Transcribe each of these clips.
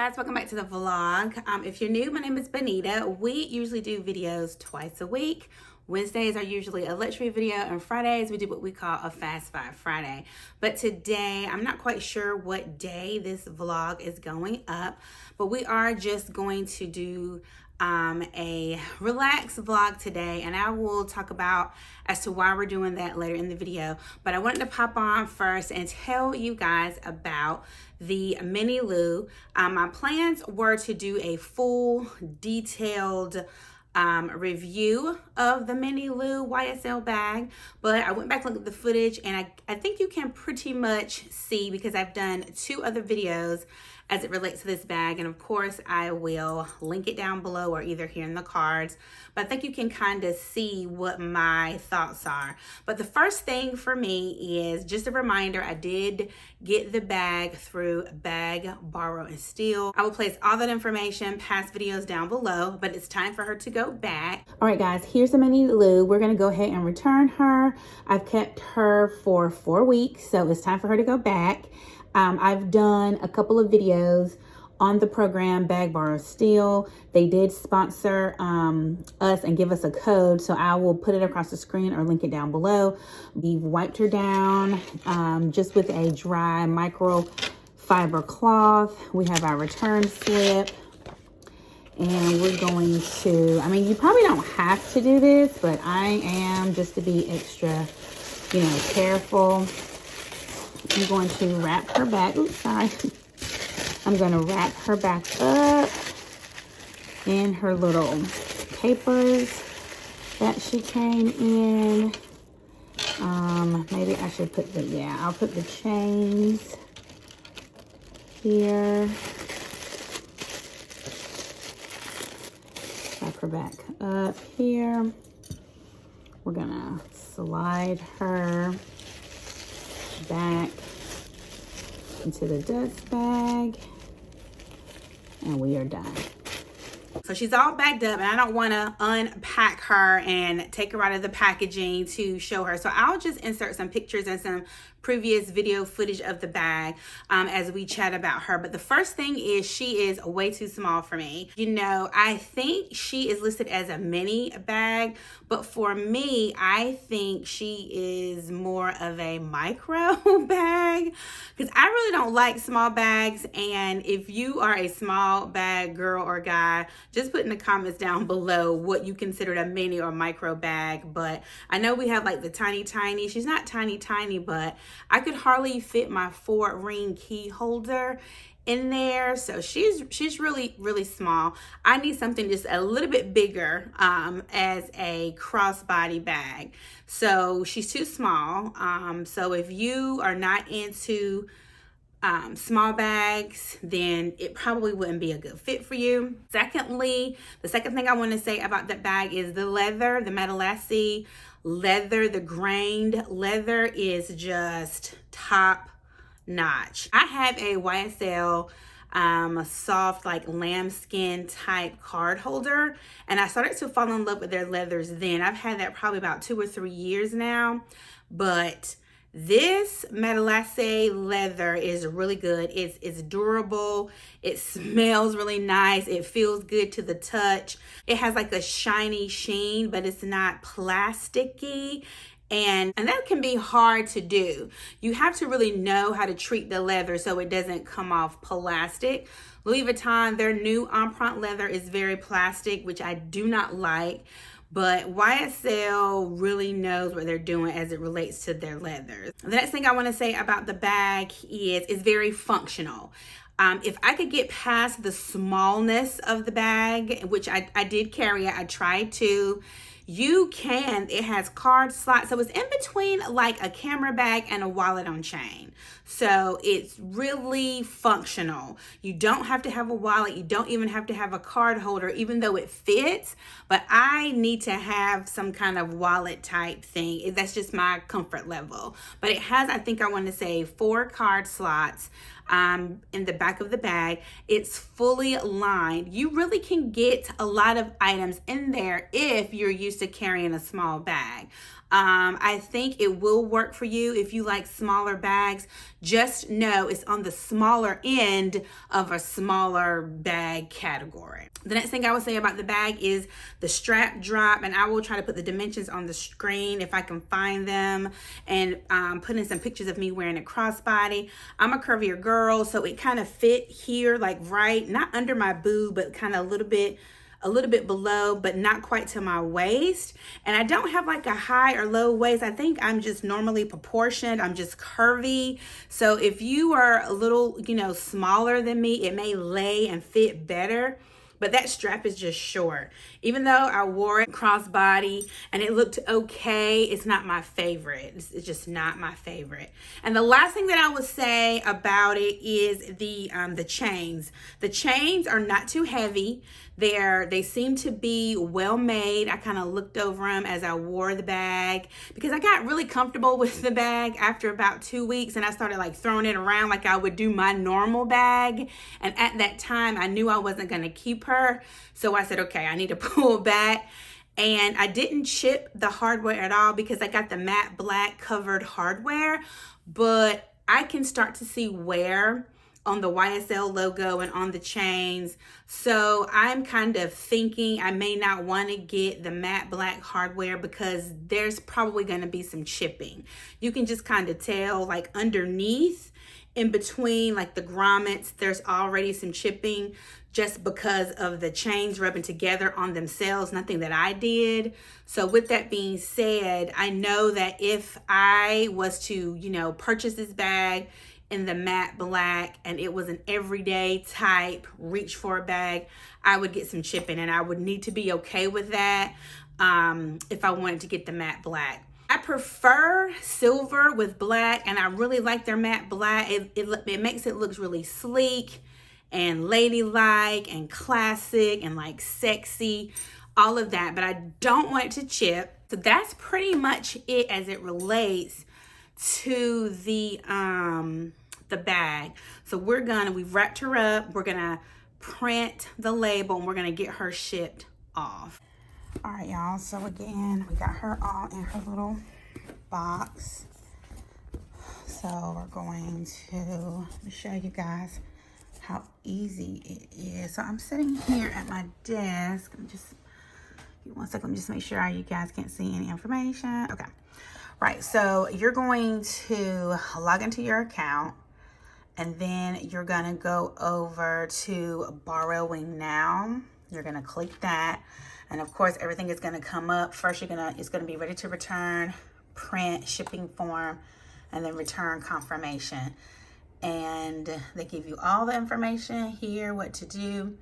guys, welcome back to the vlog. If you're new, my name is Bonita. We usually do videos twice a week. Wednesdays are usually a luxury video, and Fridays we do what we call a Fast Five Friday. But today, I'm not quite sure what day this vlog is going up, but we are just going to do a relaxed vlog today, and I will talk about as to why we're doing that later in the video. But I wanted to pop on first and tell you guys about the mini loo. My plans were to do a full detailed review of the mini loo YSL bag, but I went back and looked at the footage, and I think you can pretty much see, because I've done 2 other videos as it relates to this bag, and of course I will link it down below or either here in the cards, but I think you can kind of see what my thoughts are. But the first thing for me is just a reminder, I did get the bag through Bag, Borrow, and Steal. I will place all that information, past videos down below, but it's time for her to go back. All right guys, here's the mini loo. We're gonna go ahead and return her. I've kept her for 4 weeks, so it's time for her to go back. I've done a couple of videos on the program Bag, Borrow, Steal. They did sponsor us and give us a code, so I will put it across the screen or link it down below. We've wiped her down just with a dry microfiber cloth. We have our return slip, and we're going to, I mean, you probably don't have to do this, but I am, just to be extra, careful. I'm going to wrap her back. Oops, sorry. I'm going to wrap her back up in her little papers that she came in. Maybe I should put I'll put the chains here. Wrap her back up here. We're going to slide her back into the dust bag, and we are done. So she's all backed up, and I don't want to unpack her and take her out of the packaging to show her, so I'll just insert some pictures and some previous video footage of the bag as we chat about her. But the first thing is, she is way too small for me. I think she is listed as a mini bag, but for me, I think she is more of a micro bag, because I really don't like small bags. And if you are a small bag girl or guy, just put in the comments down below what you consider a mini or micro bag. But I know we have like the tiny, she's not tiny, but I could hardly fit my 4-ring key holder in there, so she's really small. I need something just a little bit bigger as a crossbody bag. So she's too small. So if you are not into small bags, then it probably wouldn't be a good fit for you. Secondly, the second thing I want to say about that bag is the leather, the Matelassy leather, the grained leather is just top notch. I have a YSL soft like lambskin type card holder, and I started to fall in love with their leathers then. I've had that probably about 2 or 3 years now, but this Matelassy leather is really good. It's durable. It smells really nice. It feels good to the touch. It has like a shiny sheen, but it's not plasticky. And that can be hard to do. You have to really know how to treat the leather so it doesn't come off plastic. Louis Vuitton, their new Empreinte leather is very plastic, which I do not like. But YSL really knows what they're doing as it relates to their leathers. The next thing I want to say about the bag is it's very functional. If I could get past the smallness of the bag, which I did carry it, I tried to. It has card slots, so it's in between like a camera bag and a wallet on chain. So it's really functional. You don't have to have a wallet. You don't even have to have a card holder, even though it fits. But I need to have some kind of wallet type thing. That's just my comfort level. But it has, I think I want to say, 4 card slots. in the back of the bag. It's fully lined. You really can get a lot of items in there if you're used to carrying a small bag. I think it will work for you if you like smaller bags. Just know it's on the smaller end of a smaller bag category. The next thing I would say about the bag is the strap drop, and I will try to put the dimensions on the screen if I can find them, and put in some pictures of me wearing a crossbody. I'm a curvier girl, so it kind of fit here, like right, not under my boob, but kind of a little bit below, but not quite to my waist. And I don't have like a high or low waist. I think I'm just normally proportioned. I'm just curvy. So if you are a little, smaller than me, it may lay and fit better. But that strap is just short. Even though I wore it crossbody and it looked okay, it's not my favorite. It's just not my favorite. And the last thing that I would say about it is the chains. The chains are not too heavy. They seem to be well made. I kind of looked over them as I wore the bag because I got really comfortable with the bag after about 2 weeks, and I started like throwing it around like I would do my normal bag. And at that time, I knew I wasn't going to keep her. So I said, okay, I need to pull back. And I didn't chip the hardware at all because I got the matte black covered hardware, but I can start to see wear on the YSL logo and on the chains. So I'm kind of thinking I may not want to get the matte black hardware because there's probably going to be some chipping. You can just kind of tell like underneath, in between like the grommets, there's already some chipping just because of the chains rubbing together on themselves, nothing that I did. So with that being said, I know that if I was to, purchase this bag in the matte black and it was an everyday type reach for a bag, I would get some chipping, and I would need to be okay with that if I wanted to get the matte black. I prefer silver with black, and I really like their matte black. It makes it look really sleek and ladylike and classic and like sexy, all of that, but I don't want it to chip. So that's pretty much it as it relates to the bag. So we've wrapped her up. We're gonna print the label and we're gonna get her shipped off. All right, y'all, so again, we got her all in her little box. So we're going to show you guys how easy it is. So I'm sitting here at my desk. Just give me 1 second, just make sure you guys can't see any information. Okay. Right, so you're going to log into your account, and then you're gonna go over to Borrowing Now. You're gonna click that, and of course everything is gonna come up. First, it's gonna be ready to return, print, shipping form, and then return confirmation. And they give you all the information here, what to do.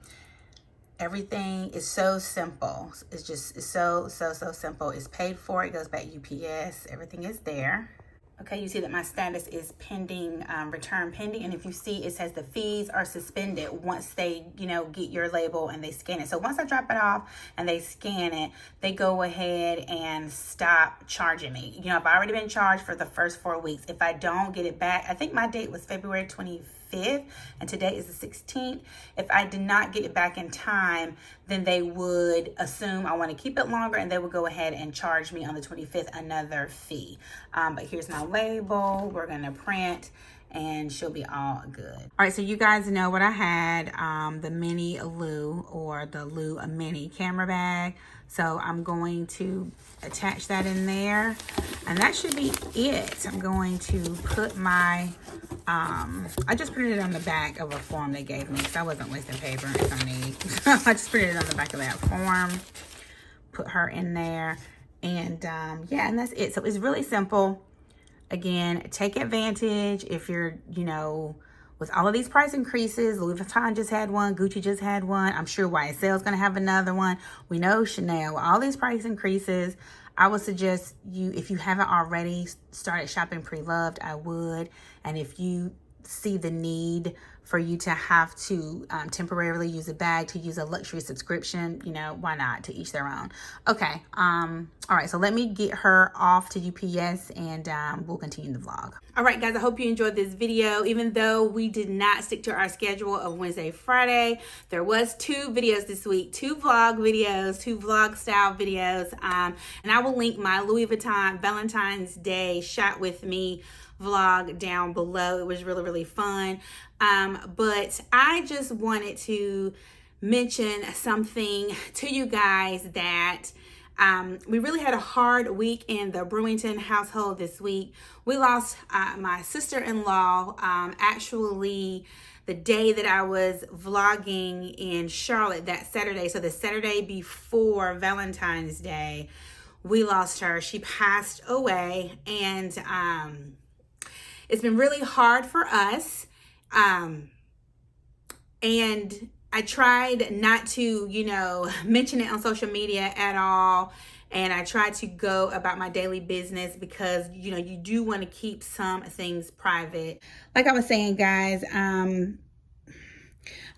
Everything is so simple. It's so simple. It's paid for. It goes back UPS. Everything is there. Okay, you see that my status is pending, return pending. And if you see, it says the fees are suspended once they, get your label and they scan it. So once I drop it off and they scan it, they go ahead and stop charging me. I've already been charged for the first 4 weeks. If I don't get it back, I think my date was February 25th and today is the 16th. If I did not get it back in time, then they would assume I want to keep it longer and they would go ahead and charge me on the 25th another fee. But here's my label. We're going to print and she'll be all good. All right, so you guys know what I had, the mini Lou, or the Lou mini camera bag. So I'm going to attach that in there, and that should be it. I'm going to put my, I just printed it on the back of a form they gave me because I wasn't wasting paper if I need. I just printed it on the back of that form, put her in there, and yeah, and that's it. So it's really simple. Again, take advantage if you're, with all of these price increases. Louis Vuitton just had one. Gucci just had one. I'm sure YSL is going to have another one. We know Chanel. With all these price increases, I would suggest you, if you haven't already started shopping pre-loved, I would. And if you see the need for you to have to temporarily use a bag to use a luxury subscription. You know, why not? To each their own. Okay. All right. So let me get her off to UPS and we'll continue the vlog. All right, guys. I hope you enjoyed this video. Even though we did not stick to our schedule of Wednesday, Friday, there was 2 videos this week, 2 vlog videos, 2 vlog style videos. And I will link my Louis Vuitton Valentine's Day Shot With Me vlog down below. It was really, really fun. But I just wanted to mention something to you guys that we really had a hard week in the Brewington household this week. We lost my sister-in-law actually the day that I was vlogging in Charlotte that Saturday. So the Saturday before Valentine's Day, we lost her. She passed away, and it's been really hard for us. And I tried not to, you know, mention it on social media at all. And I tried to go about my daily business because, you know, you do want to keep some things private. Like I was saying, guys, I'm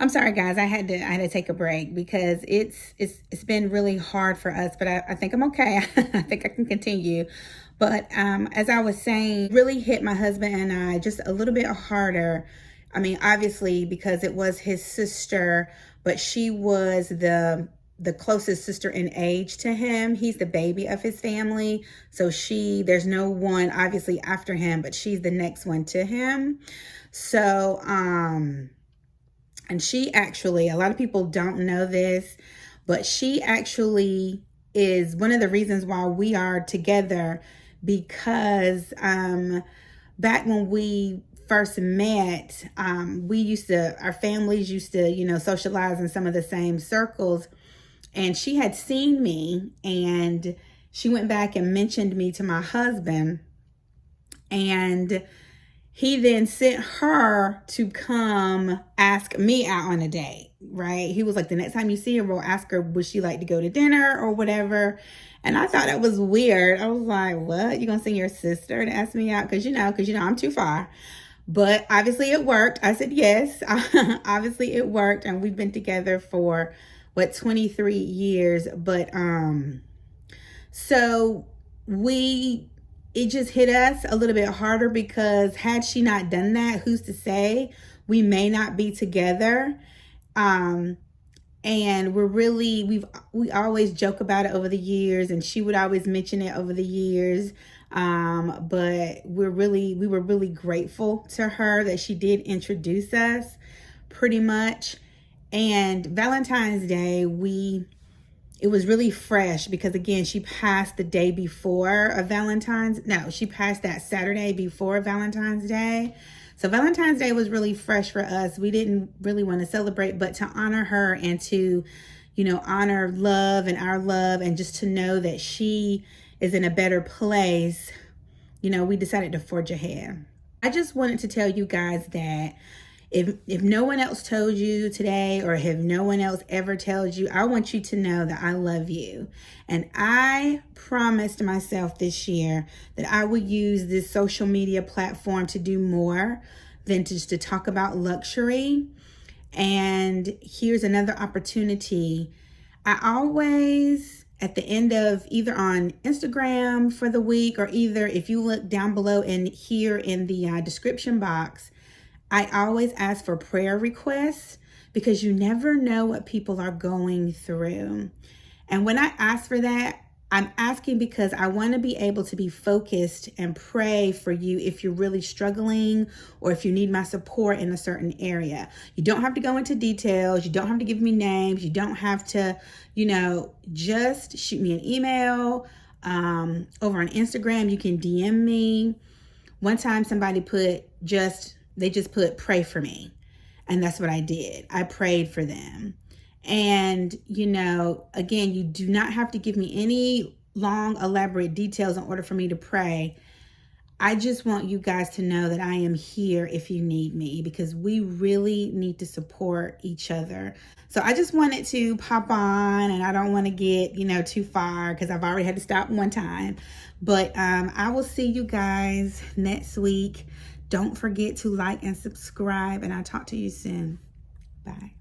sorry, guys. I had to take a break because it's been really hard for us, but I think I'm okay. I think I can continue. But as I was saying, really hit my husband and I just a little bit harder. I mean, obviously, because it was his sister, but she was the closest sister in age to him. He's the baby of his family. So there's no one obviously after him, but she's the next one to him. So, and she actually, a lot of people don't know this, but she actually is one of the reasons why we are together, because back when we first met, our families used to, you know, socialize in some of the same circles, and she had seen me and she went back and mentioned me to my husband, and he then sent her to come ask me out on a date, right? He was like, the next time you see her, we'll ask her, would she like to go to dinner or whatever? And I thought that was weird. I was like, what? You gonna send your sister to ask me out? Because you know, I'm too far. But obviously it worked. I said yes. Obviously it worked. And we've been together for, 23 years. But so it just hit us a little bit harder because had she not done that, who's to say we may not be together. And we always joke about it over the years, and she would always mention it over the years. But we were really grateful to her that she did introduce us pretty much. And Valentine's Day, it was really fresh because again, she passed the day before she passed that Saturday before Valentine's Day. So Valentine's Day was really fresh for us. We didn't really want to celebrate, but to honor her and to, you know, honor love and our love, and just to know that she is in a better place, you know, we decided to forge ahead. I just wanted to tell you guys that if no one else told you today, or if no one else ever tells you, I want you to know that I love you. And I promised myself this year that I would use this social media platform to do more than just to talk about luxury. And here's another opportunity. I always, at the end of either on Instagram for the week, or either if you look down below and here in the description box, I always ask for prayer requests, because you never know what people are going through. And when I ask for that, I'm asking because I want to be able to be focused and pray for you if you're really struggling, or if you need my support in a certain area. You don't have to go into details. You don't have to give me names. You don't have to, you know, just shoot me an email. Over on Instagram, you can DM me. One time somebody they just put pray for me. And that's what I did. I prayed for them. And, you know, again, you do not have to give me any long, elaborate details in order for me to pray. I just want you guys to know that I am here if you need me, because we really need to support each other. So I just wanted to pop on, and I don't want to get, you know, too far because I've already had to stop one time. But I will see you guys next week. Don't forget to like and subscribe, and I'll talk to you soon. Bye.